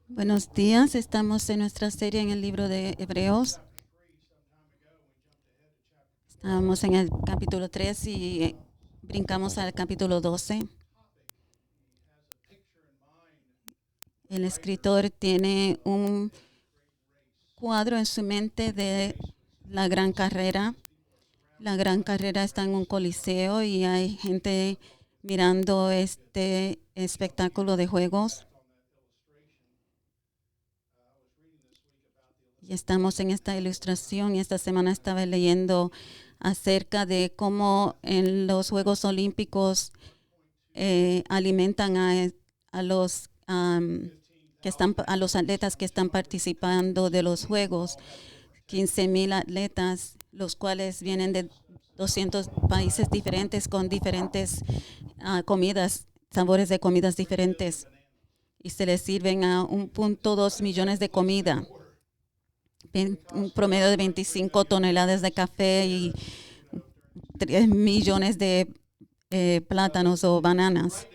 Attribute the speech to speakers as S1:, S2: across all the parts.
S1: Buenos días, estamos en nuestra serie en el libro de Hebreos. Estamos en el capítulo 3 y brincamos al capítulo 12. El escritor tiene un cuadro en su mente de la gran carrera. La gran carrera está en un coliseo y hay gente mirando este espectáculo de juegos. Y estamos en esta ilustración y esta semana estaba leyendo acerca de cómo en los Juegos Olímpicos alimentan a los a los atletas que están participando de los Juegos, 15,000 atletas, los cuales vienen de 200 países diferentes con diferentes comidas, sabores de comidas diferentes, y se les sirven a 1.2 millones de comida, un promedio de 25 toneladas de café y 3 millones de plátanos o bananas.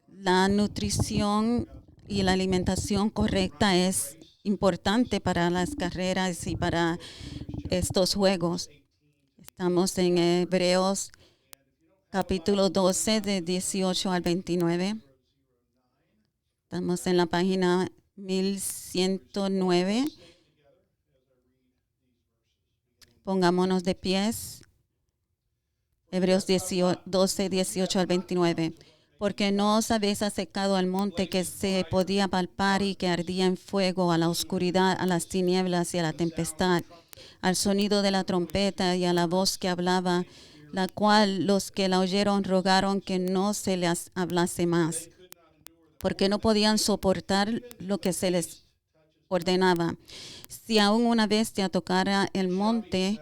S1: La nutrición y la alimentación correcta es importante para las carreras y para estos juegos. Estamos en Hebreos capítulo 12 de 18 al 29. Estamos en la página 1109. Pongámonos de pies. Hebreos 12, 18 al 29. Porque no os habéis acercado al monte que se podía palpar y que ardía en fuego, a la oscuridad, a las tinieblas y a la tempestad, al sonido de la trompeta y a la voz que hablaba, la cual los que la oyeron rogaron que no se les hablase más, porque no podían soportar lo que se les ordenaba. Si aún una bestia tocara el monte,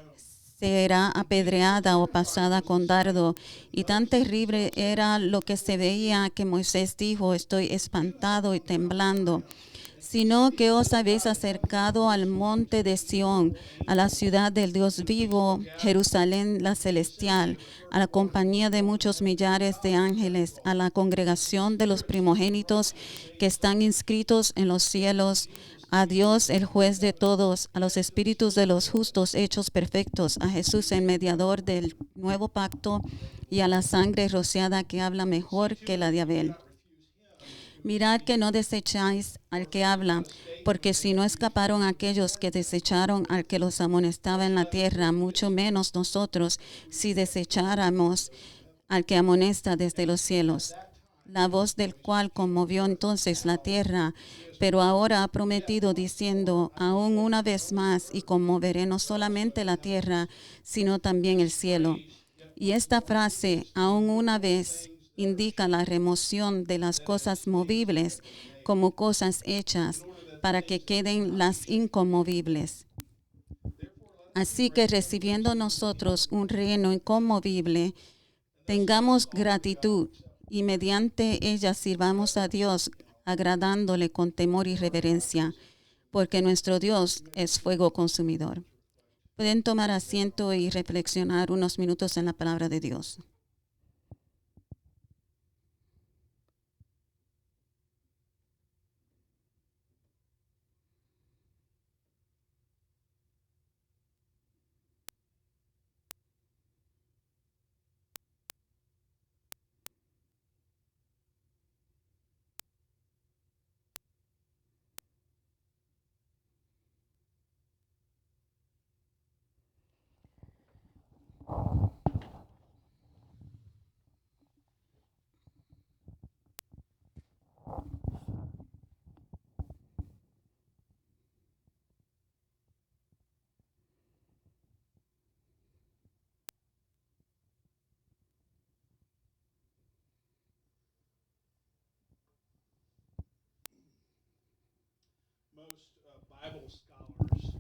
S1: será apedreada o pasada con dardo. Y tan terrible era lo que se veía que Moisés dijo: estoy espantado y temblando. Sino que os habéis acercado al monte de Sión, a la ciudad del Dios vivo, Jerusalén la celestial, a la compañía de muchos millares de ángeles, a la congregación de los primogénitos que están inscritos en los cielos, a Dios el juez de todos, a los espíritus de los justos hechos perfectos, a Jesús el mediador del nuevo pacto y a la sangre rociada que habla mejor que la de Abel. Mirad que no desecháis al que habla, porque si no escaparon aquellos que desecharon al que los amonestaba en la tierra, mucho menos nosotros si desecháramos al que amonesta desde los cielos. La voz del cual conmovió entonces la tierra, pero ahora ha prometido diciendo: aún una vez más, y conmoveré no solamente la tierra, sino también el cielo. Y esta frase, aún una vez, indica la remoción de las cosas movibles como cosas hechas para que queden las inconmovibles. Así que recibiendo nosotros un reino inconmovible, tengamos gratitud y mediante ella sirvamos a Dios, agradándole con temor y reverencia, porque nuestro Dios es fuego consumidor. Pueden tomar asiento y reflexionar unos minutos en la palabra de Dios.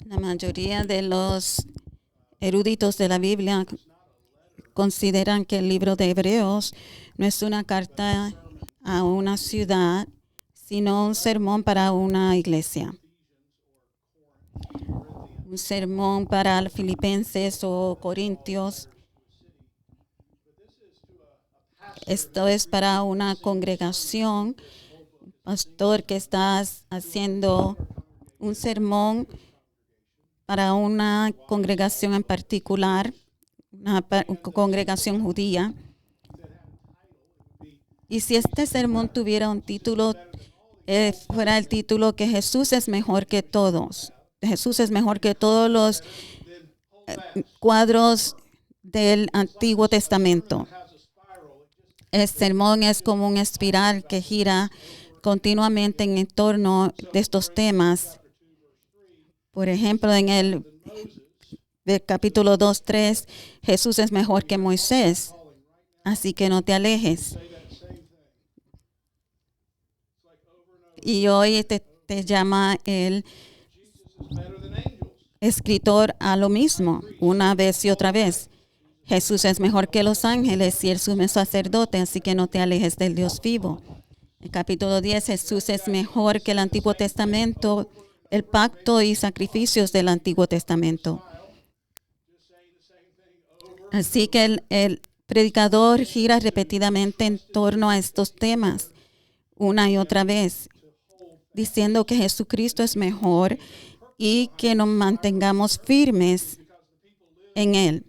S1: La mayoría de los eruditos de la Biblia consideran que el libro de Hebreos no es una carta a una ciudad, sino un sermón para una iglesia. Un sermón para Filipenses o Corintios. Esto es para una congregación, pastor que está haciendo un sermón para una congregación en particular, una congregación judía. Y si este sermón tuviera un título, fuera el título que Jesús es mejor que todos. Jesús es mejor que todos los cuadros del Antiguo Testamento. El sermón es como una espiral que gira continuamente en torno de estos temas. Por ejemplo, en el capítulo 2:3, Jesús es mejor que Moisés, así que no te alejes. Y hoy te llama el escritor a lo mismo, una vez y otra vez. Jesús es mejor que los ángeles y el sumo sacerdote, así que no te alejes del Dios vivo. En capítulo 10, Jesús es mejor que el Antiguo Testamento, el pacto y sacrificios del Antiguo Testamento. Así que el predicador gira repetidamente en torno a estos temas, una y otra vez, diciendo que Jesucristo es mejor y que nos mantengamos firmes en Él.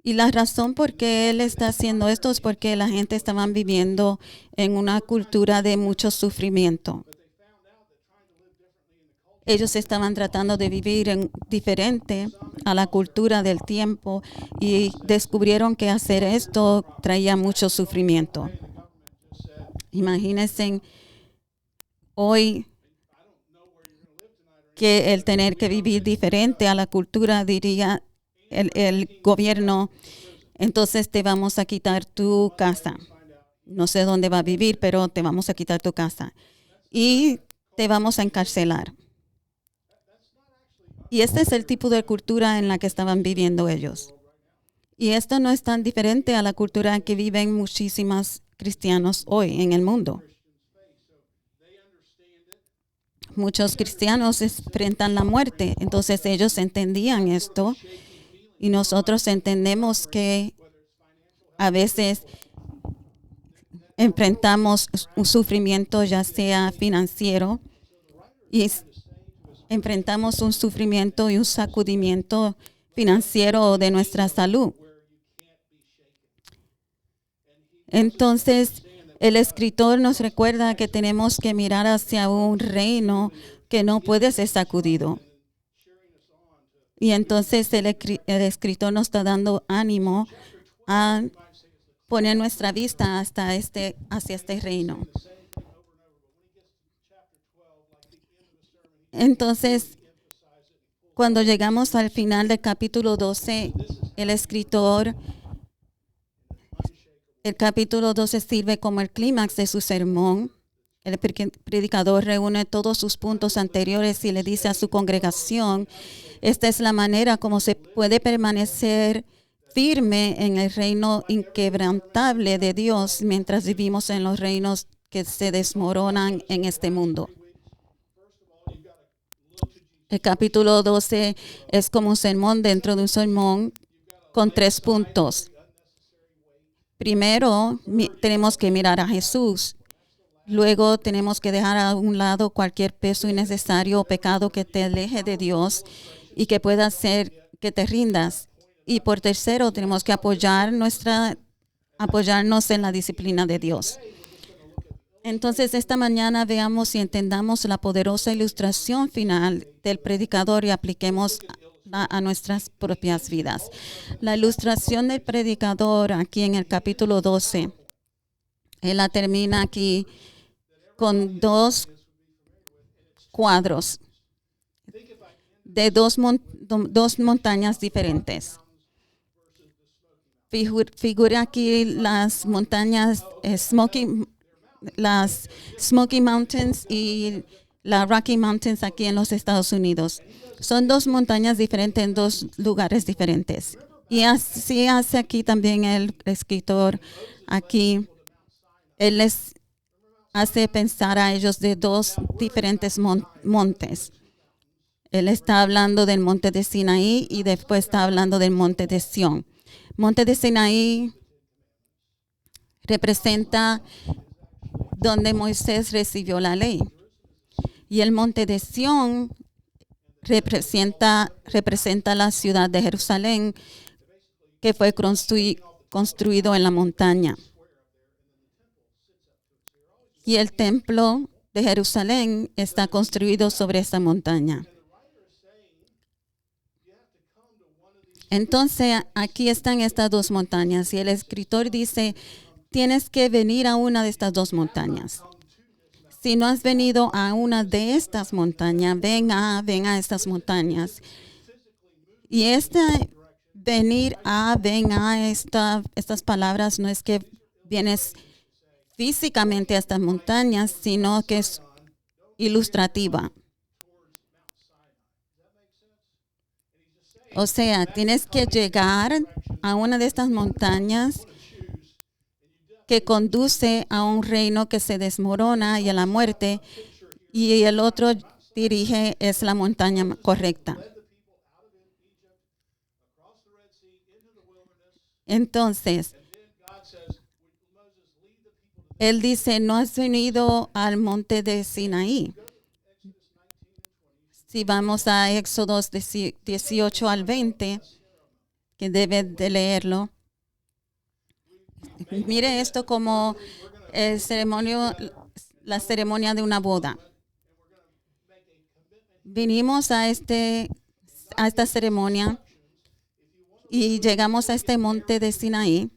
S1: Y la razón por qué Él está haciendo esto es porque la gente estaba viviendo en una cultura de mucho sufrimiento. Ellos estaban tratando de vivir diferente a la cultura del tiempo y descubrieron que hacer esto traía mucho sufrimiento. Imagínense hoy que el tener que vivir diferente a la cultura, diría el gobierno, entonces te vamos a quitar tu casa. No sé dónde va a vivir, pero te vamos a quitar tu casa. Y te vamos a encarcelar. Y este es el tipo de cultura en la que estaban viviendo ellos. Y esto no es tan diferente a la cultura en que viven muchísimos cristianos hoy en el mundo. Muchos cristianos enfrentan la muerte, entonces ellos entendían esto y nosotros entendemos que a veces enfrentamos un sufrimiento ya sea financiero y enfrentamos un sufrimiento y un sacudimiento financiero de nuestra salud. Entonces, el escritor nos recuerda que tenemos que mirar hacia un reino que no puede ser sacudido. Y entonces el escritor nos está dando ánimo a poner nuestra vista hacia este reino. Entonces, cuando llegamos al final del capítulo 12, el capítulo 12 sirve como el clímax de su sermón. El predicador reúne todos sus puntos anteriores y le dice a su congregación, esta es la manera como se puede permanecer firme en el reino inquebrantable de Dios mientras vivimos en los reinos que se desmoronan en este mundo. El capítulo 12 es como un sermón dentro de un sermón con 3 puntos. Primero, tenemos que mirar a Jesús. Luego, tenemos que dejar a un lado cualquier peso innecesario o pecado que te aleje de Dios y que pueda hacer que te rindas. Y por tercero, tenemos que apoyarnos en la disciplina de Dios. Entonces, esta mañana veamos y entendamos la poderosa ilustración final del predicador y apliquemos a nuestras propias vidas. La ilustración del predicador aquí en el capítulo 12, él la termina aquí con 2 cuadros de dos montañas diferentes. Figura aquí las montañas las Smoky Mountains y la Rocky Mountains aquí en los Estados Unidos. Son 2 montañas diferentes en 2 lugares diferentes. Y así hace aquí también el escritor aquí. Él les hace pensar a ellos de 2 diferentes montes. Él está hablando del monte de Sinaí y después está hablando del monte de Sión. Monte de Sinaí representa donde Moisés recibió la ley. Y el monte de Sión representa la ciudad de Jerusalén, que fue construido en la montaña. Y el templo de Jerusalén está construido sobre esta montaña. Entonces, aquí están estas dos montañas y el escritor dice, tienes que venir a una de estas dos montañas. Si no has venido a una de estas montañas, ven a estas montañas. Y ven a estas palabras no es que vienes físicamente a estas montañas, sino que es ilustrativa. O sea, tienes que llegar a una de estas montañas que conduce a un reino que se desmorona y a la muerte, y el otro dirige es la montaña correcta. Entonces, él dice, no has venido al monte de Sinaí. Si vamos a Éxodo 18 al 20, que debe de leerlo. Mire esto como la ceremonia de una boda. Vinimos a esta ceremonia y llegamos a este monte de Sinaí,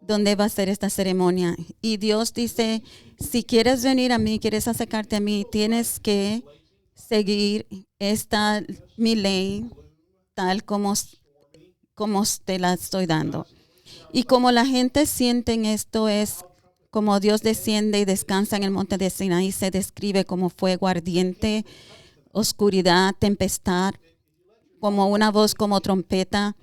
S1: donde va a ser esta ceremonia. Y Dios dice, si quieres venir a mí, quieres acercarte a mí, tienes que seguir mi ley tal como te la estoy dando. Y como la gente siente en esto es como Dios desciende y descansa en el monte de Sinaí, se describe como fuego ardiente, oscuridad, tempestad, como una voz como trompeta.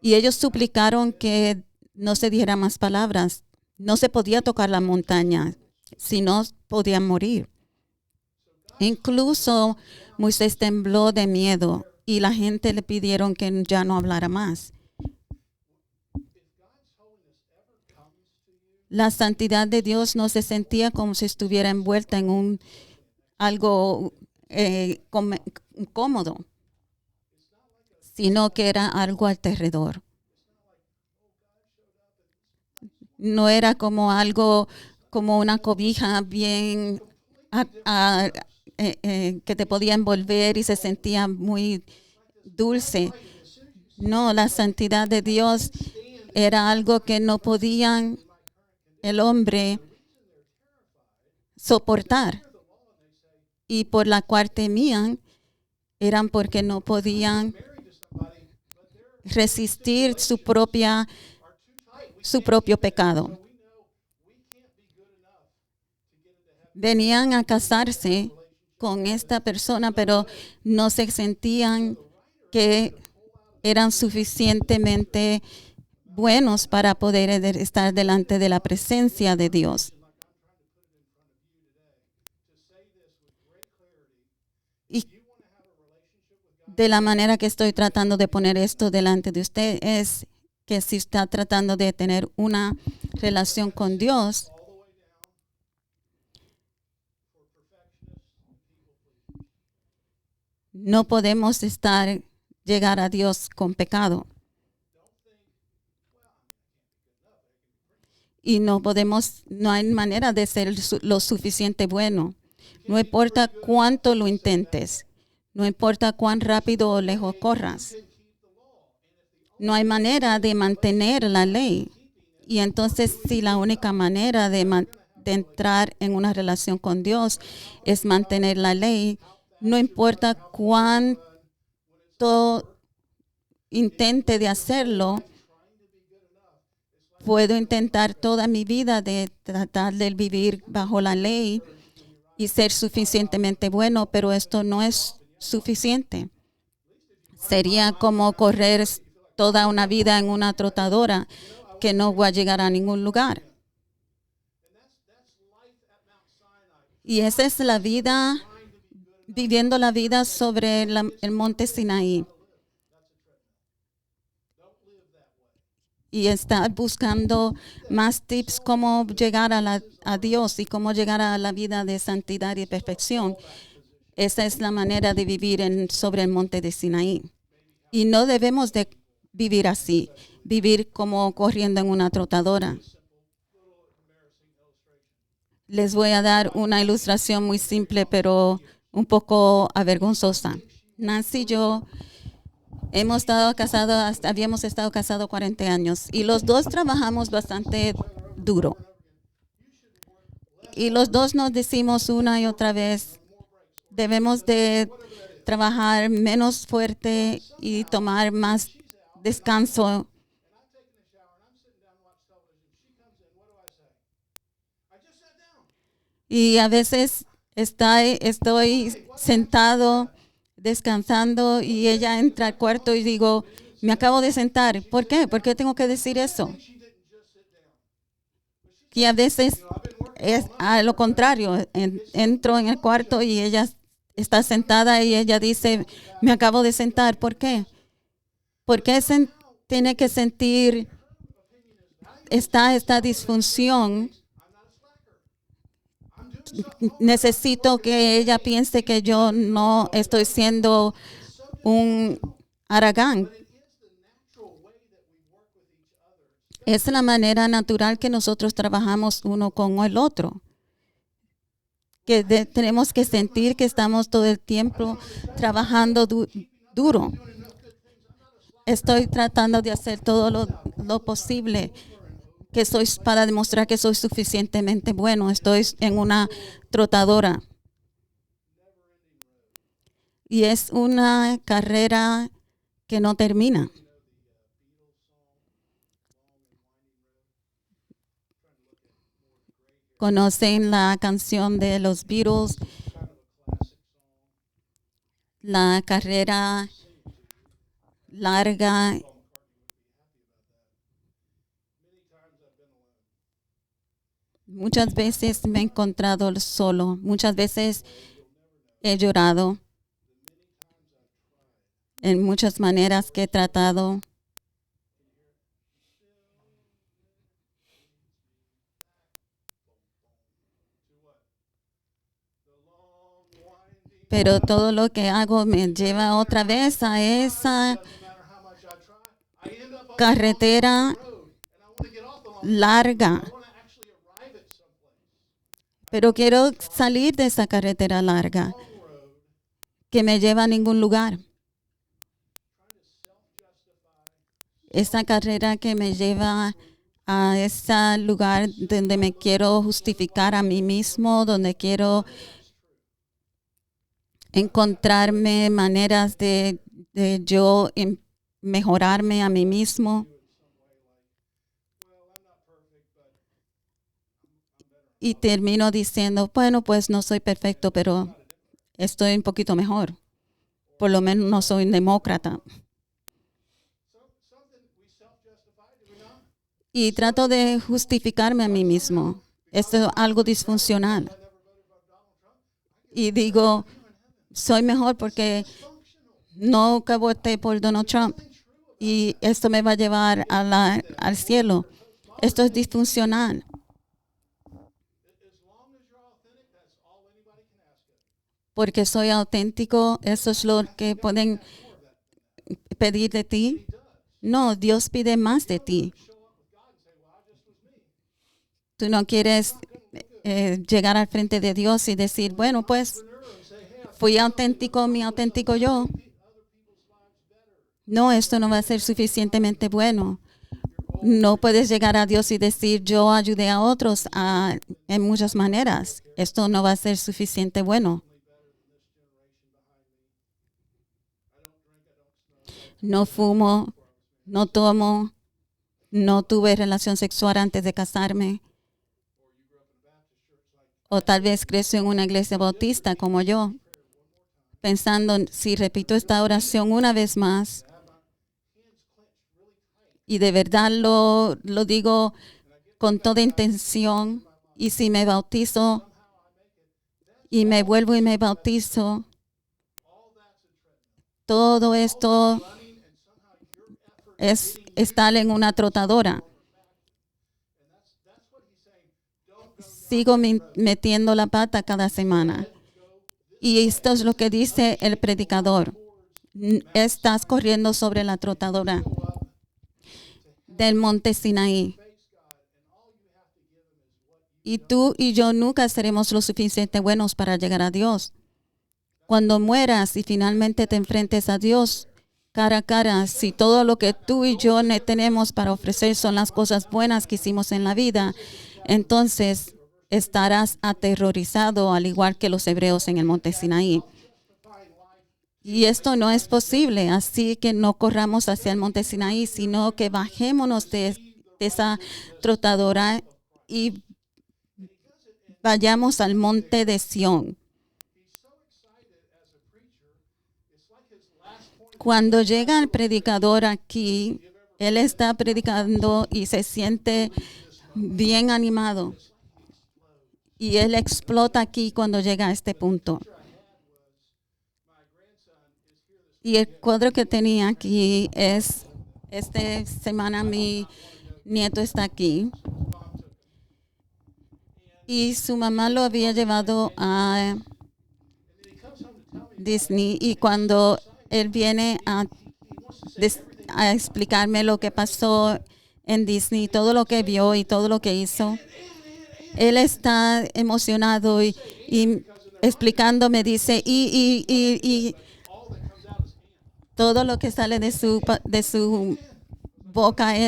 S1: Y ellos suplicaron que no se dijera más palabras. No se podía tocar la montaña, si no podían morir. Incluso Moisés tembló de miedo y la gente le pidieron que ya no hablara más. La santidad de Dios no se sentía como si estuviera envuelta en algo cómodo, sino que era algo alrededor. No era como algo, como una cobija bien que te podía envolver y se sentía muy dulce. No, la santidad de Dios era algo que no podían el hombre soportar. Y por la cual temían, eran porque no podían resistir su propio pecado. Venían a casarse con esta persona, pero no se sentían que eran suficientemente buenos para poder estar delante de la presencia de Dios. Y de la manera que estoy tratando de poner esto delante de usted es que si está tratando de tener una relación con Dios, no podemos llegar a Dios con pecado. Y no hay manera de ser lo suficiente bueno. No importa cuánto lo intentes. No importa cuán rápido o lejos corras. No hay manera de mantener la ley. Y entonces, si la única manera de entrar en una relación con Dios es mantener la ley, no importa cuánto intente de hacerlo, puedo intentar toda mi vida de tratar de vivir bajo la ley y ser suficientemente bueno, pero esto no es suficiente. Sería como correr toda una vida en una trotadora que no va a llegar a ningún lugar. Y esa es la vida, viviendo la vida sobre el monte Sinaí. y estar buscando más tips cómo llegar a Dios y cómo llegar a la vida de santidad y perfección. Esa es la manera de vivir sobre el monte de Sinaí. Y no debemos de vivir así, vivir como corriendo en una trotadora. Les voy a dar una ilustración muy simple, pero un poco avergonzosa. Nancy y yo habíamos estado casados 40 años y los dos trabajamos bastante duro. Y los dos nos decimos una y otra vez, debemos de trabajar menos fuerte y tomar más descanso. Y a veces estoy sentado descansando y ella entra al cuarto y digo, me acabo de sentar. ¿Por qué? ¿Por qué tengo que decir eso? Y a veces es a lo contrario. Entro en el cuarto y ella está sentada y ella dice, me acabo de sentar. ¿Por qué? ¿Por qué tiene que sentir esta disfunción? Necesito que ella piense que yo no estoy siendo un haragán. Es la manera natural que nosotros trabajamos uno con el otro. Que tenemos que sentir que estamos todo el tiempo trabajando duro. Estoy tratando de hacer todo lo posible que soy para demostrar que soy suficientemente bueno. Estoy en una trotadora. Y es una carrera que no termina. ¿Conocen la canción de los Beatles? La carrera larga. Muchas veces me he encontrado solo. Muchas veces he llorado. En muchas maneras que he tratado. Pero todo lo que hago me lleva otra vez a esa carretera larga. Pero quiero salir de esa carretera larga que me lleva a ningún lugar. Esa carrera que me lleva a ese lugar donde me quiero justificar a mí mismo, donde quiero encontrarme maneras de yo mejorarme a mí mismo. Y termino diciendo, bueno, pues no soy perfecto, pero estoy un poquito mejor. Por lo menos no soy un demócrata. Y trato de justificarme a mí mismo. Esto es algo disfuncional. Y digo, soy mejor porque no voté por Donald Trump. Y esto me va a llevar al cielo. Esto es disfuncional. Porque soy auténtico, eso es lo que pueden pedir de ti. No, Dios pide más de ti. Tú no quieres llegar al frente de Dios y decir, bueno, pues fui auténtico, mi auténtico yo. No, esto no va a ser suficientemente bueno. No puedes llegar a Dios y decir, yo ayudé a otros en muchas maneras. Esto no va a ser suficiente bueno. No fumo, no tomo, no tuve relación sexual antes de casarme. O tal vez creció en una iglesia bautista como yo, pensando si repito esta oración una vez más y de verdad lo digo con toda intención, y si me bautizo y me vuelvo y me bautizo, todo esto es estar en una trotadora. Sigo metiendo la pata cada semana. Y esto es lo que dice el predicador. Estás corriendo sobre la trotadora del monte Sinaí. Y tú y yo nunca seremos lo suficientemente buenos para llegar a Dios. Cuando mueras y finalmente te enfrentes a Dios cara a cara, si todo lo que tú y yo tenemos para ofrecer son las cosas buenas que hicimos en la vida, entonces estarás aterrorizado al igual que los hebreos en el monte Sinaí. Y esto no es posible, así que no corramos hacia el monte Sinaí, sino que bajémonos de esa trotadora y vayamos al monte de Sión. Cuando llega el predicador aquí, él está predicando y se siente bien animado. Y él explota aquí cuando llega a este punto. Y el cuadro que tenía aquí es, esta semana mi nieto está aquí. Y su mamá lo había llevado a Disney. Y cuando él viene a explicarme lo que pasó en Disney, todo lo que vio y todo lo que hizo, él está emocionado y explicándome, dice, y todo lo que sale de su boca y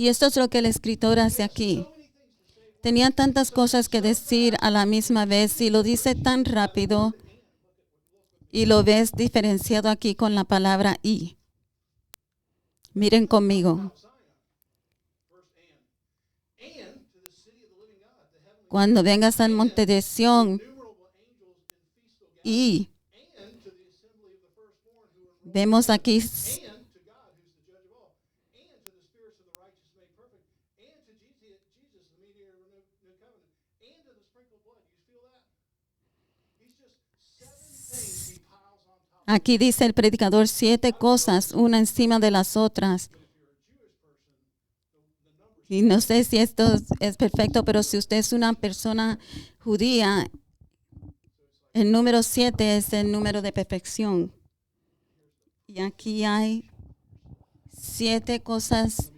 S1: esto es lo que el escritor hace aquí. Tenía tantas cosas que decir a la misma vez y lo dice tan rápido y lo ves diferenciado aquí con la palabra y. Miren conmigo. Cuando vengas al monte de Sión y vemos aquí aquí dice el predicador 7 cosas, una encima de las otras. Y no sé si esto es perfecto, pero si usted es una persona judía, el número 7 es el número de perfección. Y aquí hay 7 cosas,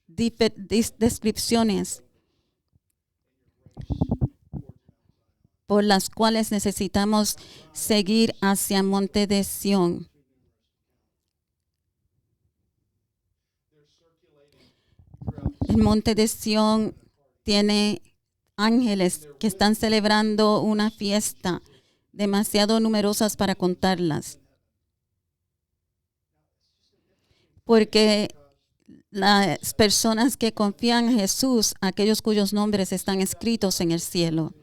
S1: descripciones por las cuales necesitamos seguir hacia Monte de Sión. El Monte de Sión tiene ángeles que están celebrando una fiesta demasiado numerosas para contarlas. Porque las personas que confían en Jesús, aquellos cuyos nombres están escritos en el cielo.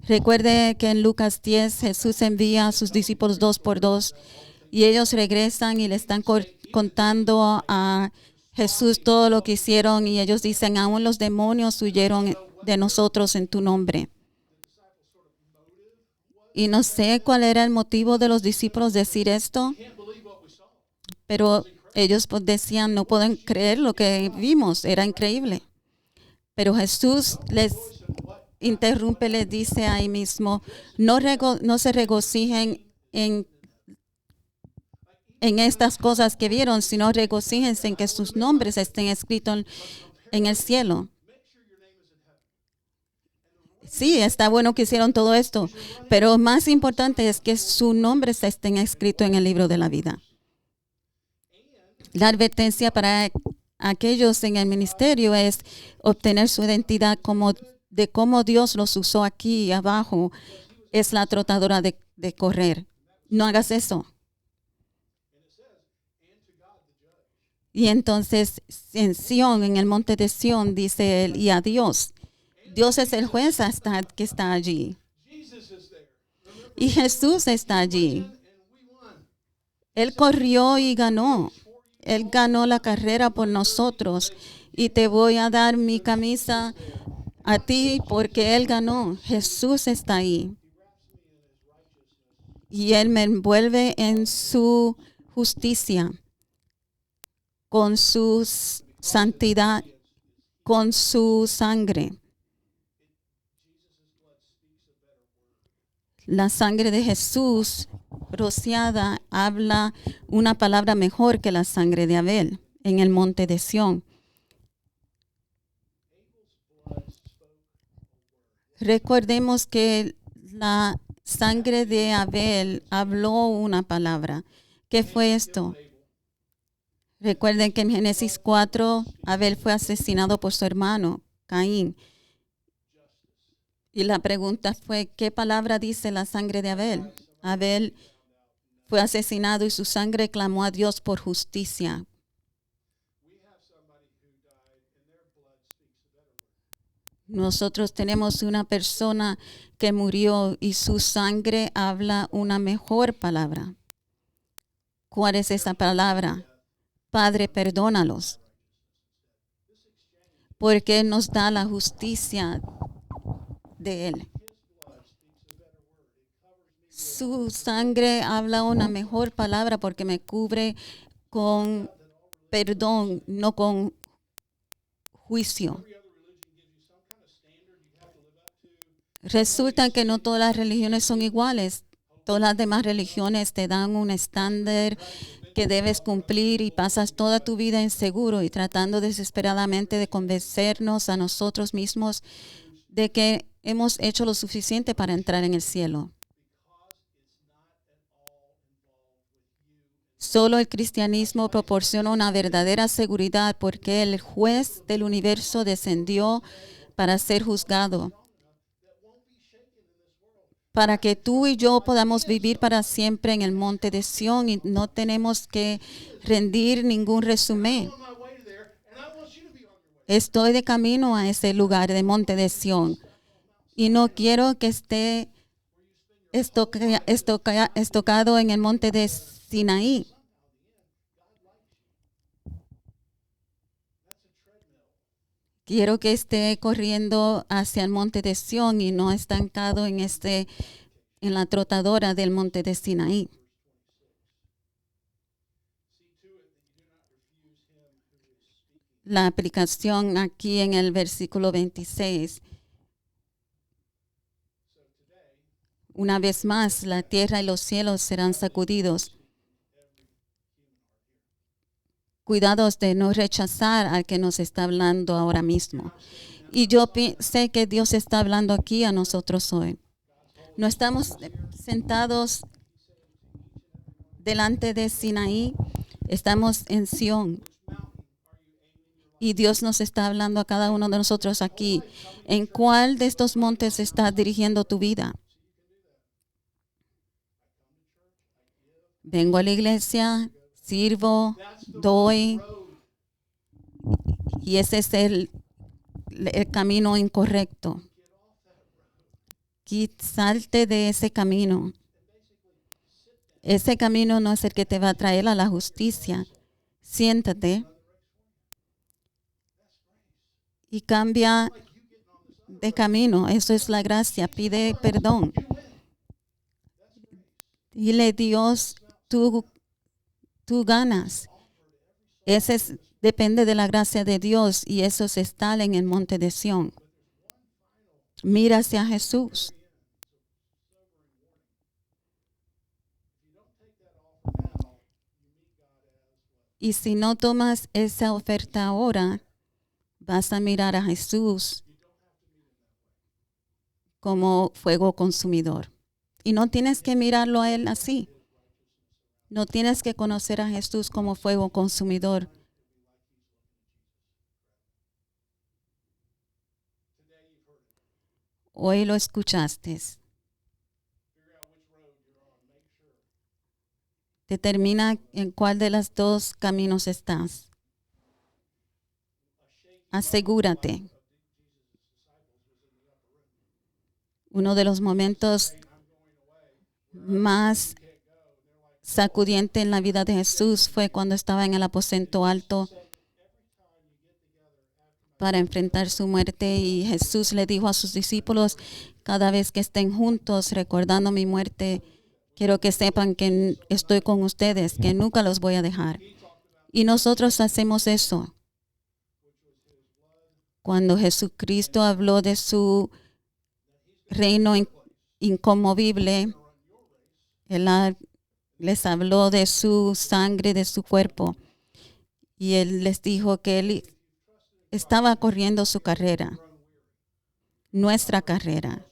S1: Recuerde que en Lucas 10 Jesús envía a sus discípulos 2 por 2 y ellos regresan y le están contando a Jesús todo lo que hicieron y ellos dicen, aún los demonios huyeron de nosotros en tu nombre. Y no sé cuál era el motivo de los discípulos decir esto, pero ellos decían, no pueden creer lo que vimos, era increíble. Pero Jesús les interrumpe, les dice ahí mismo, no se regocijen en estas cosas que vieron, sino regocíjense en que sus nombres estén escritos en el cielo. Sí, está bueno que hicieron todo esto, pero más importante es que su nombre esté escrito en el libro de la vida. La advertencia para aquellos en el ministerio es obtener su identidad de cómo Dios los usó aquí abajo. Es la trotadora de correr. No hagas eso. Y entonces en Sión, en el monte de Sión, dice él, y a Dios. Dios es el juez que está allí. Y Jesús está allí. Él corrió y ganó. Él ganó la carrera por nosotros. Y te voy a dar mi camisa a ti porque Él ganó. Jesús está ahí. y Él me envuelve en su justicia, con su santidad, con su sangre. La sangre de Jesús rociada habla una palabra mejor que la sangre de Abel en el monte de Sión. Recordemos que la sangre de Abel habló una palabra. ¿Qué fue esto? Recuerden que en Génesis 4, Abel fue asesinado por su hermano, Caín. Y la pregunta fue, ¿qué palabra dice la sangre de Abel? Abel fue asesinado y su sangre clamó a Dios por justicia. Nosotros tenemos una persona que murió y su sangre habla una mejor palabra. ¿Cuál es esa palabra? Padre, perdónalos. Porque Él nos da la justicia de Él. Su sangre habla una mejor palabra porque me cubre con perdón, no con juicio. Resulta que no todas las religiones son iguales. Todas las demás religiones te dan un estándar que debes cumplir y pasas toda tu vida inseguro y tratando desesperadamente de convencernos a nosotros mismos de que hemos hecho lo suficiente para entrar en el cielo. Solo el cristianismo proporciona una verdadera seguridad porque el juez del universo descendió para ser juzgado, para que tú y yo podamos vivir para siempre en el monte de Sión y no tenemos que rendir ningún resumen. Estoy de camino a ese lugar de monte de Sión y no quiero que esté estocado en el monte de Sinaí. Quiero que esté corriendo hacia el monte de Sión y no estancado en la trotadora del monte de Sinaí. La aplicación aquí en el versículo 26. Una vez más, la tierra y los cielos serán sacudidos. Cuidados de no rechazar al que nos está hablando ahora mismo. Y yo sé que Dios está hablando aquí a nosotros hoy. No estamos sentados delante de Sinaí, estamos en Sión. Y Dios nos está hablando a cada uno de nosotros aquí. ¿En cuál de estos montes estás dirigiendo tu vida? Vengo a la iglesia, sirvo, doy. Y ese es el camino incorrecto. Salte de ese camino. Ese camino no es el que te va a traer a la justicia. Siéntate y cambia de camino. Eso es la gracia. Pide perdón. Dile, Dios, tú ganas. Depende de la gracia de Dios y eso se instala en el monte de Sión. Mira hacia Jesús. Y si no tomas esa oferta ahora, vas a mirar a Jesús como fuego consumidor. Y no tienes que mirarlo a Él así. No tienes que conocer a Jesús como fuego consumidor. Hoy lo escuchaste. Determina en cuál de los dos caminos estás. Asegúrate. Uno de los momentos más sacudiente en la vida de Jesús fue cuando estaba en el aposento alto para enfrentar su muerte y Jesús le dijo a sus discípulos, cada vez que estén juntos recordando mi muerte, Quiero que sepan que estoy con ustedes, que nunca los voy a dejar. Y nosotros hacemos eso. Cuando Jesucristo habló de su reino inconmovible, Él les habló de su sangre, de su cuerpo. Y Él les dijo que Él estaba corriendo su carrera, nuestra carrera.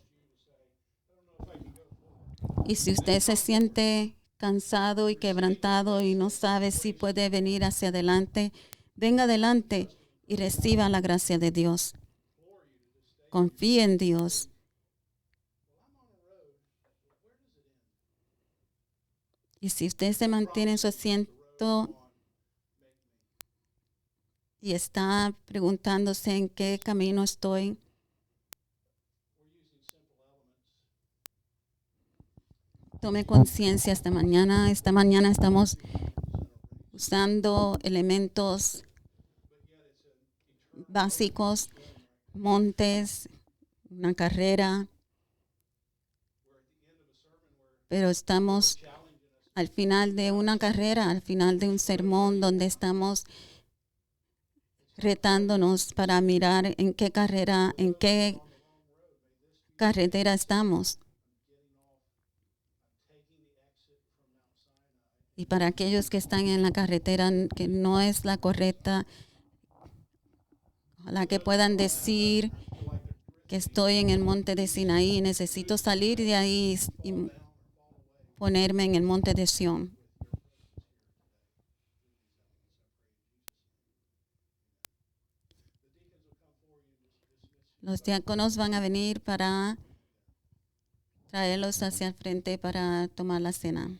S1: Y si usted se siente cansado y quebrantado y no sabe si puede venir hacia adelante, venga adelante y reciba la gracia de Dios. Confíe en Dios. Y si usted se mantiene en su asiento y está preguntándose en qué camino estoy, tome conciencia esta mañana. Esta mañana estamos usando elementos básicos, montes, una carrera, pero estamos al final de una carrera, al final de un sermón donde estamos retándonos para mirar en qué carretera estamos. Y para aquellos que están en la carretera que no es la correcta, ojalá que puedan decir que estoy en el monte de Sinaí, necesito salir de ahí y ponerme en el monte de Sión. Los diáconos van a venir para traerlos hacia el frente para tomar la cena.